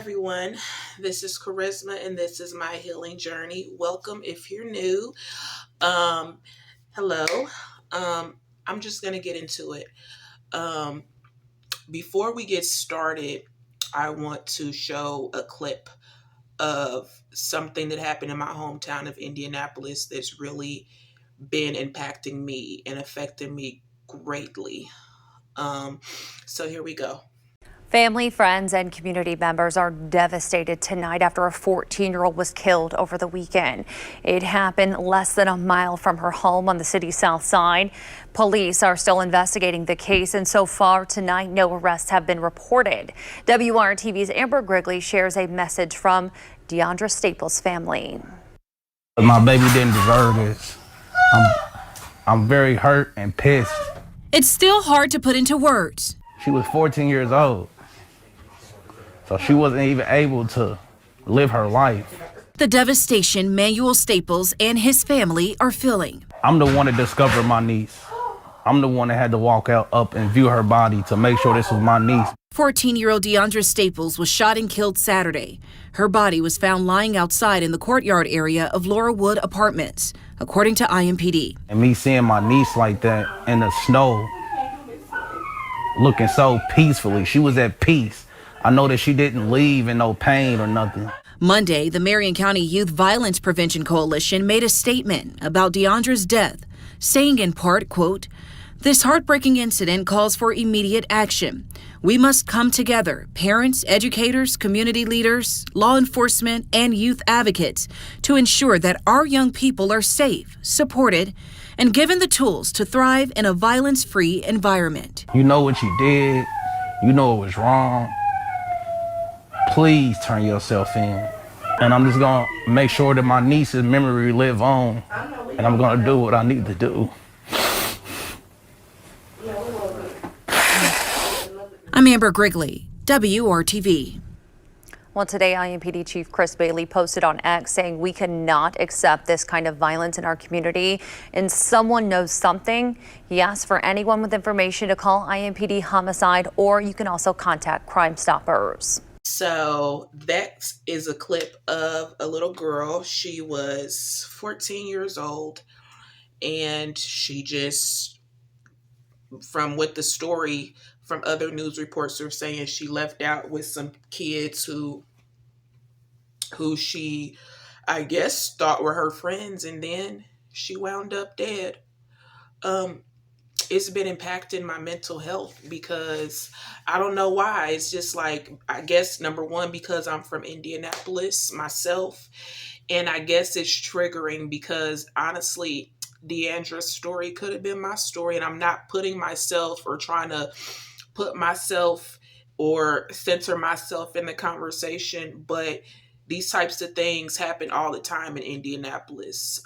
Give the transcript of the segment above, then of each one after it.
everyone. This is Charisma, and this is my healing journey. Welcome if you're new. Um, Hello. I'm just going to get into it. Um, Before we get started, I want to show a clip of something that happened in my hometown of Indianapolis that's really been impacting me and affecting me greatly. Um, so here we go. Family, friends, and community members are devastated tonight after a 14-year-old was killed over the weekend. It happened less than a mile from her home on the city's south side. Police are still investigating the case, and so far tonight, no arrests have been reported. WRTV's Amber Grigley shares a message from Deandra Staples' family. My baby didn't deserve this. I'm, I'm very hurt and pissed. It's still hard to put into words. She was 14 years old. So she wasn't even able to live her life. The devastation Manuel Staples and his family are feeling. I'm the one that discovered my niece. I'm the one that had to walk out up and view her body to make sure this was my niece. 14-year-old Deandra Staples was shot and killed Saturday. Her body was found lying outside in the courtyard area of Laura Wood Apartments, according to IMPD. And me seeing my niece like that in the snow, looking so peacefully, she was at peace. I know that she didn't leave in no pain or nothing. Monday, the Marion County Youth Violence Prevention Coalition made a statement about Deandra's death, saying in part, quote, "This heartbreaking incident calls for immediate action. We must come together, parents, educators, community leaders, law enforcement, and youth advocates, to ensure that our young people are safe, supported, and given the tools to thrive in a violence-free environment." You know what you did. You know it was wrong. Please turn yourself in. And I'm just gonna make sure that my niece's memory live on. And I'm gonna do what I need to do. I'm Amber Grigley, WRTV. Well, today, IMPD Chief Chris Bailey posted on X saying we cannot accept this kind of violence in our community, and someone knows something. He asked for anyone with information to call IMPD Homicide, or you can also contact Crime Stoppers. So that is a clip of a little girl. She was 14 years old, and she just, from what the story from other news reports are saying, she left out with some kids who she, I guess, thought were her friends, and then she wound up dead. It's been impacting my mental health because I don't know why. It's just like, I guess, number one, because I'm from Indianapolis myself. And I guess it's triggering because honestly, Deandra's story could have been my story. And I'm not putting myself or trying to put myself or censor myself in the conversation. But these types of things happen all the time in Indianapolis.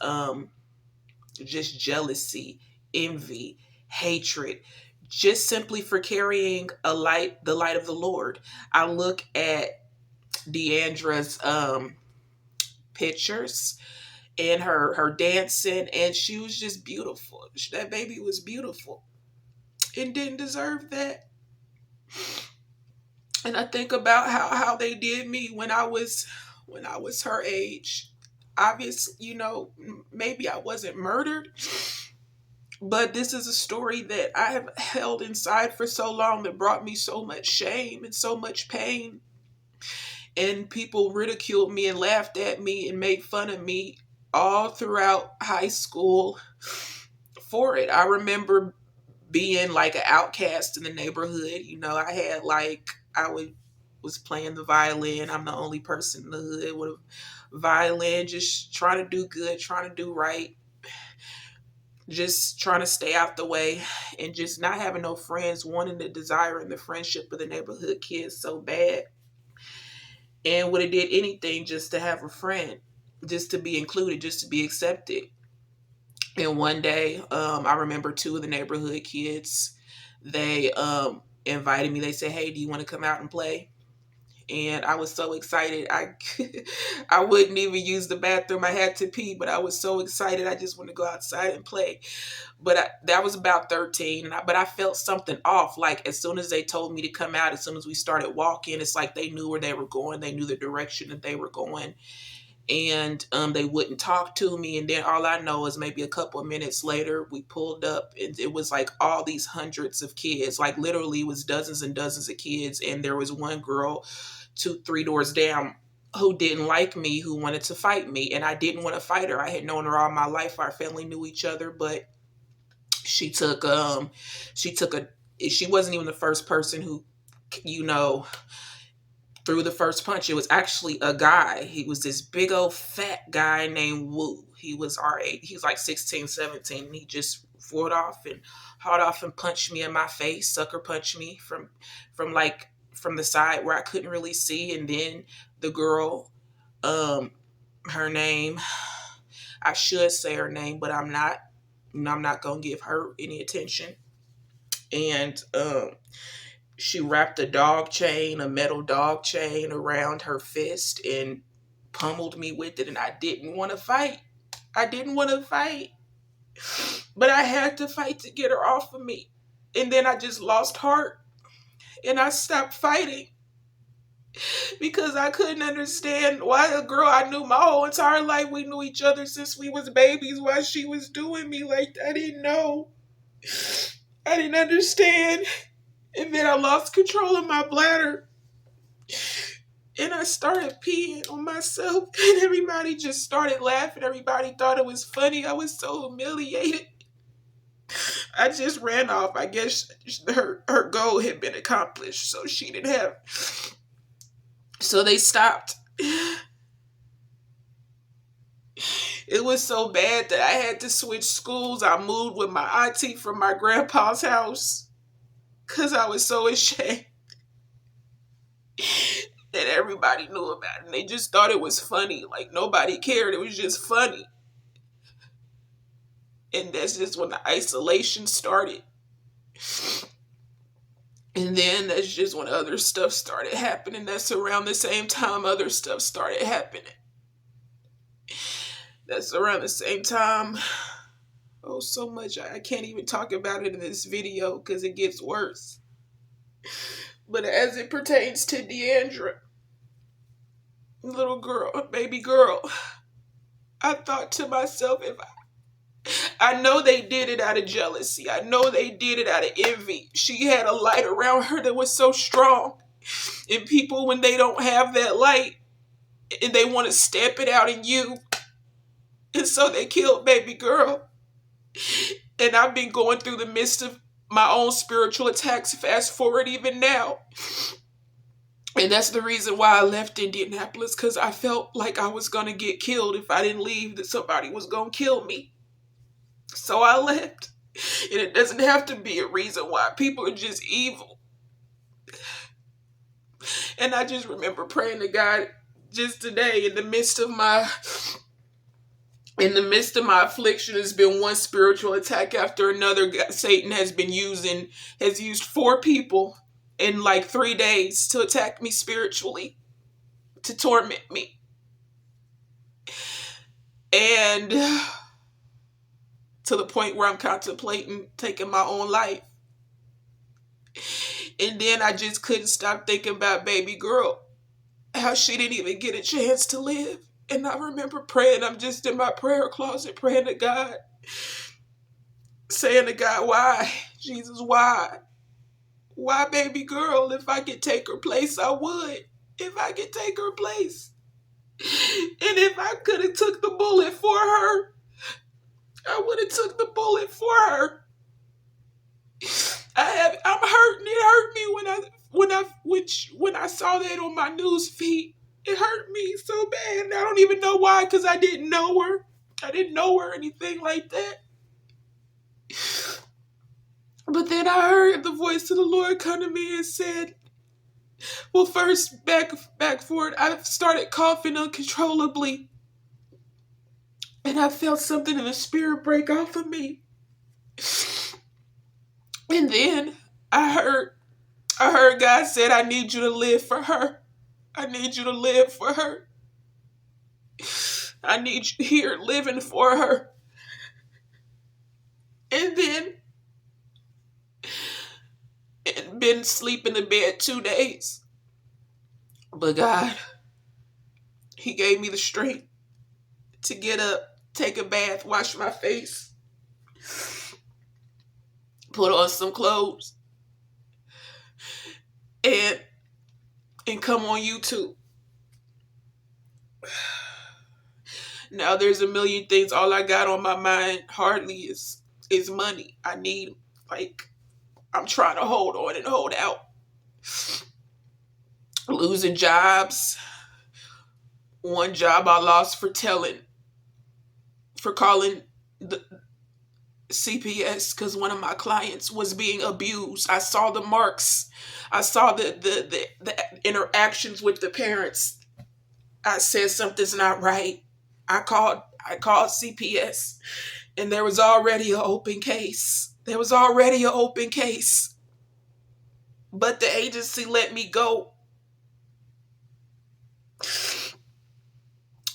Just jealousy, envy, hatred, just simply for carrying the light of the Lord. I look at Deandra's pictures and her dancing, and she was just beautiful. That baby was beautiful and didn't deserve that. And I think about how they did me when I was her age. Obviously, maybe I wasn't murdered, but this is a story that I have held inside for so long that brought me so much shame and so much pain. And people ridiculed me and laughed at me and made fun of me all throughout high school for it. I remember being like an outcast in the neighborhood. I had was playing the violin. I'm the only person in the hood with a violin, just trying to do good, trying to do right. Just trying to stay out the way and just not having no friends, wanting the desire and the friendship of the neighborhood kids so bad. And would have did anything just to have a friend, just to be included, just to be accepted. And one day, I remember two of the neighborhood kids, they invited me. They said, "Hey, do you want to come out and play?" And I was so excited. I wouldn't even use the bathroom. I had to pee, but I was so excited. I just wanted to go outside and play. But that was about 13. But I felt something off. Like as soon as they told me to come out, as soon as we started walking, it's like they knew where they were going. They knew the direction that they were going. And they wouldn't talk to me. And then all I know is maybe a couple of minutes later, we pulled up and it was like all these hundreds of kids, like literally it was dozens and dozens of kids. And there was one girl 2, 3 doors down who didn't like me, who wanted to fight me. And I didn't want to fight her. I had known her all my life. Our family knew each other, but she wasn't even the first person who, threw the first punch. It was actually a guy. He was this big old fat guy named Wu. He was our age. He was like 16, 17. And he just hauled off and punched me in my face, sucker punched me from the side where I couldn't really see. And then the girl, her name, I should say her name, but I'm not. I'm not gonna give her any attention. And she wrapped a metal dog chain around her fist and pummeled me with it. And I didn't want to fight. But I had to fight to get her off of me. And then I just lost heart. And I stopped fighting. Because I couldn't understand why a girl I knew my whole entire life, we knew each other since we was babies, why she was doing me like that. I didn't know. I didn't understand. And then I lost control of my bladder. And I started peeing on myself. And everybody just started laughing. Everybody thought it was funny. I was so humiliated. I just ran off. I guess her goal had been accomplished. So they stopped. It was so bad that I had to switch schools. I moved with my auntie from my grandpa's house. Because I was so ashamed that everybody knew about it. And they just thought it was funny. Like, nobody cared. It was just funny. And that's just when the isolation started. And then that's just when other stuff started happening. That's around the same time other stuff started happening. That's around the same time. Oh, so much. I can't even talk about it in this video because it gets worse. But as it pertains to Deandra, little girl, baby girl, I thought to myself, I know they did it out of jealousy. I know they did it out of envy. She had a light around her that was so strong. And people, when they don't have that light, and they want to stamp it out in you, and so they killed baby girl. And I've been going through the midst of my own spiritual attacks, fast forward even now. And that's the reason why I left Indianapolis, because I felt like I was going to get killed if I didn't leave, that somebody was going to kill me. So I left. And it doesn't have to be a reason why. People are just evil. And I just remember praying to God just today in the midst of my affliction. Has been one spiritual attack after another. Satan has used 4 people in like 3 days to attack me spiritually, to torment me. And to the point where I'm contemplating taking my own life. And then I just couldn't stop thinking about baby girl, how she didn't even get a chance to live. And I remember praying, I'm just in my prayer closet praying to God, saying to God, why? Jesus, why? Why baby girl? If I could take her place, I would. If I could take her place. And if I could have took the bullet for her, I would have took the bullet for her. I'm hurting. It hurt me when I saw that on my news feed. It hurt me so bad. And I don't even know why, because I didn't know her. I didn't know her or anything like that. But then I heard the voice of the Lord come to me and said, well, first, back forward, I started coughing uncontrollably. And I felt something in the spirit break off of me. And then I heard God said, I need you to live for her. I need you to live for her. I need you here living for her. And then been sleeping in the bed 2 days. But God, he gave me the strength to get up, take a bath, wash my face, put on some clothes, and come on YouTube. Now there's a million things. All I got on my mind hardly is money. I need, I'm trying to hold on and hold out. Losing jobs. One job I lost for calling the CPS because one of my clients was being abused. I saw the marks. I saw the interactions with the parents. I said something's not right. I called CPS, and there was already an open case. But the agency let me go.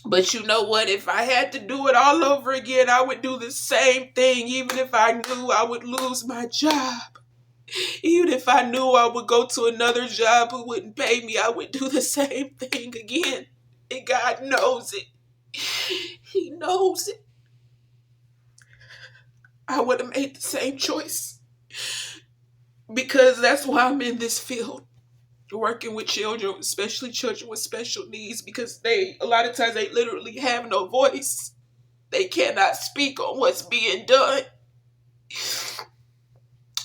But you know what? If I had to do it all over again, I would do the same thing, even if I knew I would lose my job. Even if I knew I would go to another job who wouldn't pay me, I would do the same thing again. And God knows it. He knows it. I would have made the same choice. Because that's why I'm in this field. Working with children, especially children with special needs, because a lot of times they literally have no voice. They cannot speak on what's being done.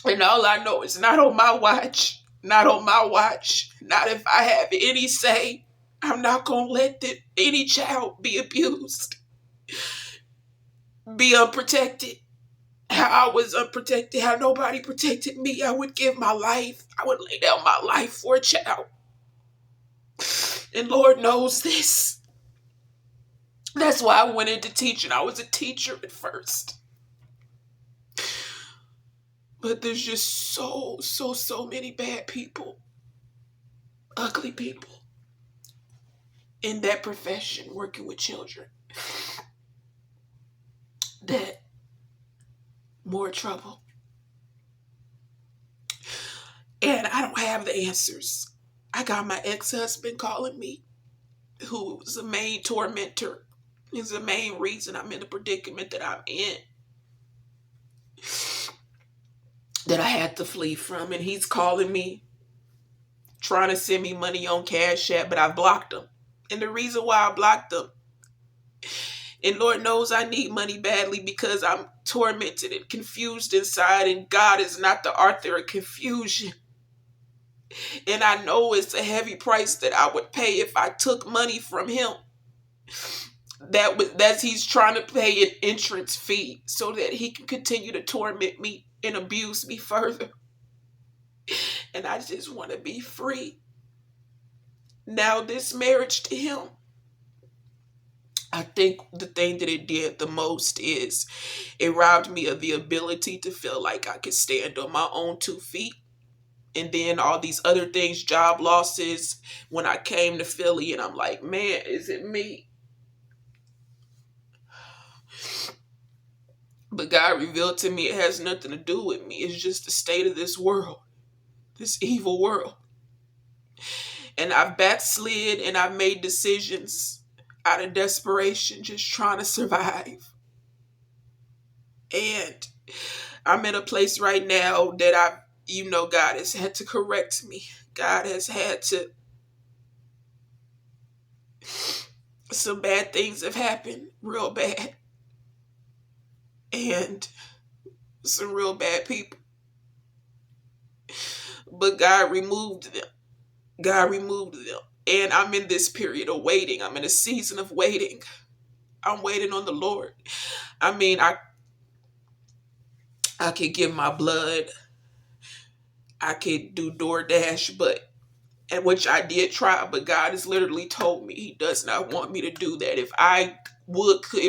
And all I know is not on my watch. Not if I have any say. I'm not going to let any child be abused. Be unprotected. How I was unprotected, how nobody protected me. I would give my life. I would lay down my life for a child. And Lord knows this. That's why I went into teaching. I was a teacher at first. But there's just so many bad people. Ugly people. In that profession, working with children. That more trouble. And I don't have the answers. I got my ex-husband calling me, who was the main tormentor. He's the main reason I'm in the predicament that I'm in. That I had to flee from. And he's calling me, trying to send me money on Cash App, but I blocked him. And the reason why I blocked him, and Lord knows I need money badly because I'm tormented and confused inside, and God is not the author of confusion. And I know it's a heavy price that I would pay if I took money from him. That's he's trying to pay an entrance fee so that he can continue to torment me and abuse me further. And I just want to be free. Now this marriage to him, I think the thing that it did the most is it robbed me of the ability to feel like I could stand on my own 2 feet. And then all these other things, job losses, when I came to Philly, and I'm like, man, is it me? But God revealed to me it has nothing to do with me. It's just the state of this world, this evil world. And I've backslid and I've made decisions out of desperation, just trying to survive. And I'm in a place right now that God has had to correct me. God has had to, some bad things have happened, real bad. And some real bad people. But God removed them. And I'm in this period of waiting. I'm in a season of waiting. I'm waiting on the Lord. I mean, I could give my blood. I could do DoorDash, and which I did try, but God has literally told me He does not want me to do that. If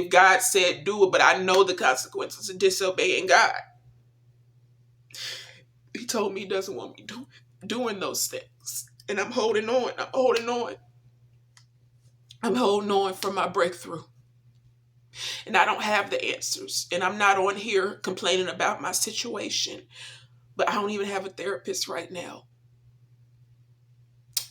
God said do it, but I know the consequences of disobeying God. He told me He doesn't want me doing those things. And I'm holding on. I'm holding on for my breakthrough. And I don't have the answers. And I'm not on here complaining about my situation. But I don't even have a therapist right now.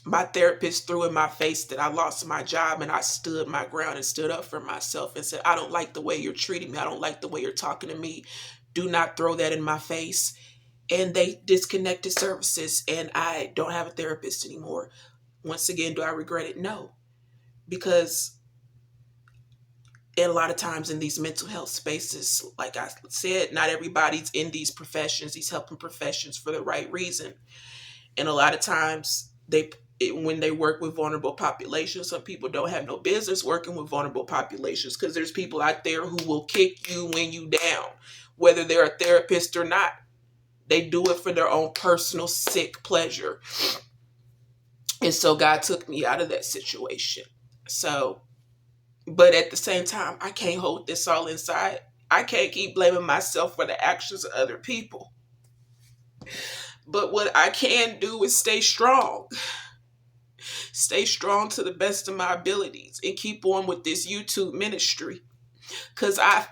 My therapist threw in my face that I lost my job, and I stood my ground and stood up for myself and said, I don't like the way you're treating me. I don't like the way you're talking to me. Do not throw that in my face. And they disconnected services, and I don't have a therapist anymore. Once again, do I regret it? No. Because a lot of times in these mental health spaces, like I said, not everybody's in these professions, these helping professions, for the right reason. And a lot of times when they work with vulnerable populations, some people don't have no business working with vulnerable populations, because there's people out there who will kick you when you down, whether they're a therapist or not. They do it for their own personal sick pleasure. And so God took me out of that situation. So, but at the same time, I can't hold this all inside. I can't keep blaming myself for the actions of other people. But what I can do is stay strong. Stay strong to the best of my abilities and keep on with this YouTube ministry. Because I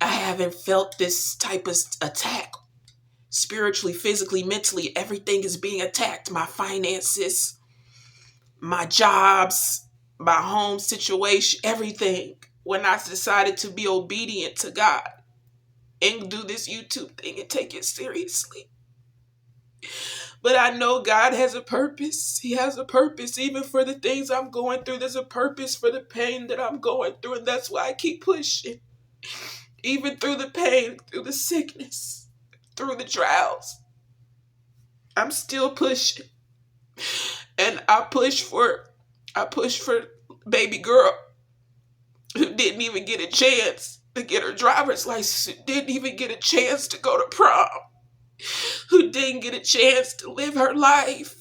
haven't felt this type of attack. Spiritually, physically, mentally, everything is being attacked. My finances, my jobs, my home situation, everything. When I decided to be obedient to God and do this YouTube thing and take it seriously. But I know God has a purpose. He has a purpose even for the things I'm going through. There's a purpose for the pain that I'm going through. And that's why I keep pushing. Even through the pain, through the sickness, through the trials, I'm still pushing. And I push for baby girl who didn't even get a chance to get her driver's license, who didn't even get a chance to go to prom, who didn't get a chance to live her life.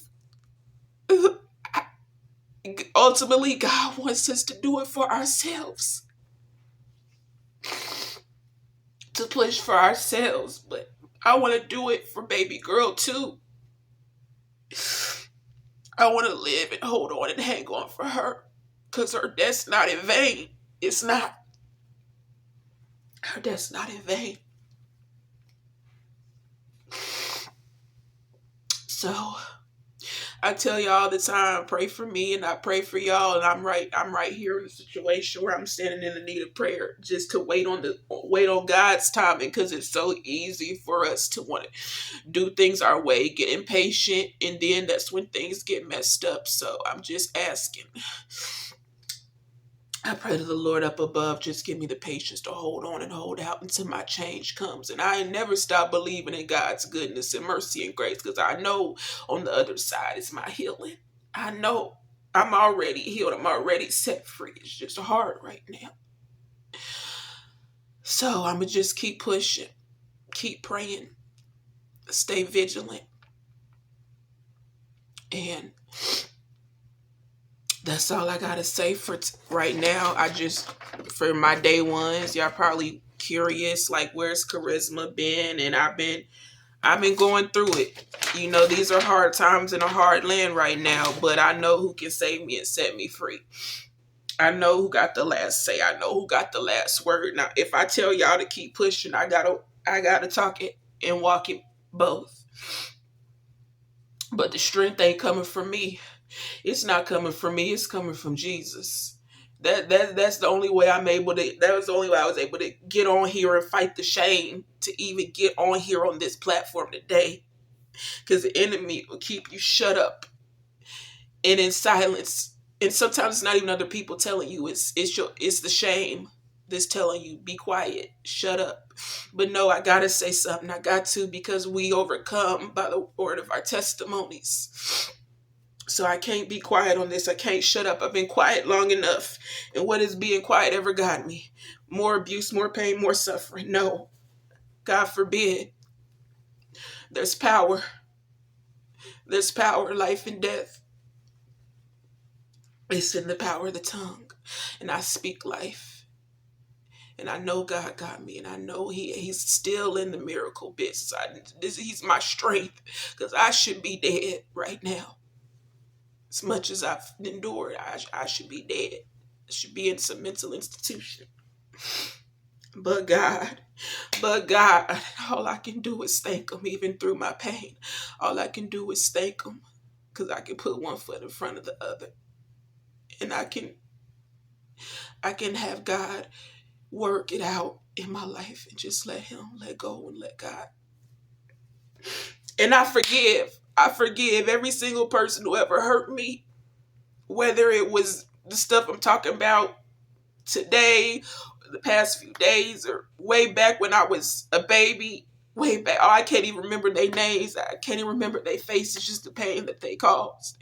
Ultimately, God wants us to do it for ourselves. To push for ourselves, but I want to do it for baby girl too. I want to live and hold on and hang on for her, because her death's not in vain. It's not. Her death's not in vain. So I tell y'all all the time, pray for me, and I pray for y'all. And I'm right here in a situation where I'm standing in the need of prayer, just to wait on God's timing, because it's so easy for us to want to do things our way, get impatient, and then that's when things get messed up. So I'm just asking. I pray to the Lord up above, just give me the patience to hold on and hold out until my change comes. And I ain't never stop believing in God's goodness and mercy and grace, because I know on the other side is my healing. I know I'm already healed. I'm already set free. It's just hard right now. So I'm going to just keep pushing, keep praying, stay vigilant. And that's all I gotta say for right now. For my day ones, y'all probably curious, like, where's Charisma been? And I've been going through it. You know, these are hard times in a hard land right now, but I know who can save me and set me free. I know who got the last say. I know who got the last word. Now, if I tell y'all to keep pushing, I gotta talk it and walk it both. But the strength ain't coming from me. It's not coming from me. It's coming from Jesus. That's the only way that was the only way I was able to get on here and fight the shame to even get on here on this platform today. Because the enemy will keep you shut up and in silence. And sometimes it's not even other people telling you. It's the shame that's telling you, be quiet, shut up. But no, I gotta say something. I got to, because we overcome by the word of our testimonies. So I can't be quiet on this. I can't shut up. I've been quiet long enough. And what has being quiet ever got me? More abuse, more pain, more suffering? No. God forbid. There's power. There's power, life and death. It's in the power of the tongue. And I speak life. And I know God got me. And I know He's still in the miracle business. He's my strength. Because I should be dead right now. As much as I've endured, I should be dead. I should be in some mental institution. But God, all I can do is thank him even through my pain. All I can do is thank him because I can put one foot in front of the other. And I can have God work it out in my life and just let him let go and let God. And I forgive every single person who ever hurt me, whether it was the stuff I'm talking about today, the past few days, or way back when I was a baby, way back. Oh, I can't even remember their names. I can't even remember their faces, just the pain that they caused.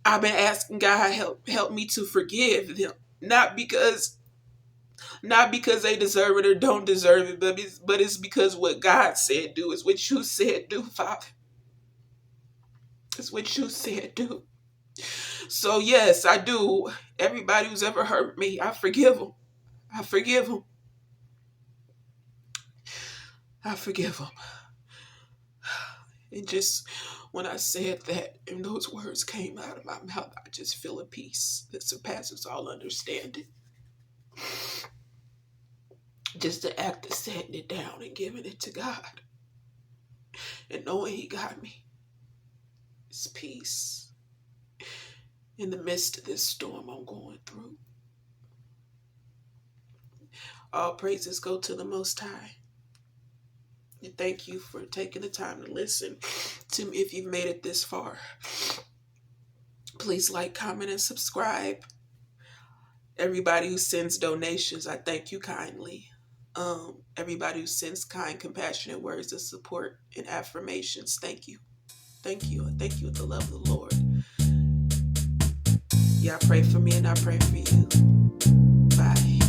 I've been asking God help me to forgive them, not because they deserve it or don't deserve it, but it's because what God said do is what you said do, Father. It's what you said do. So yes, I do. Everybody who's ever hurt me, I forgive them. I forgive them. I forgive them. And just when I said that and those words came out of my mouth, I just feel a peace that surpasses all understanding. Just the act of setting it down and giving it to God and knowing he got me. It's peace in the midst of this storm I'm going through. All praises go to the Most High. And thank you for taking the time to listen to me. If you've made it this far, please like, comment, and subscribe. Everybody who sends donations, I thank you kindly. Everybody who sends kind, compassionate words of support and affirmations, thank you. Thank you. I thank you with the love of the Lord. Yeah, pray for me and I pray for you. Bye.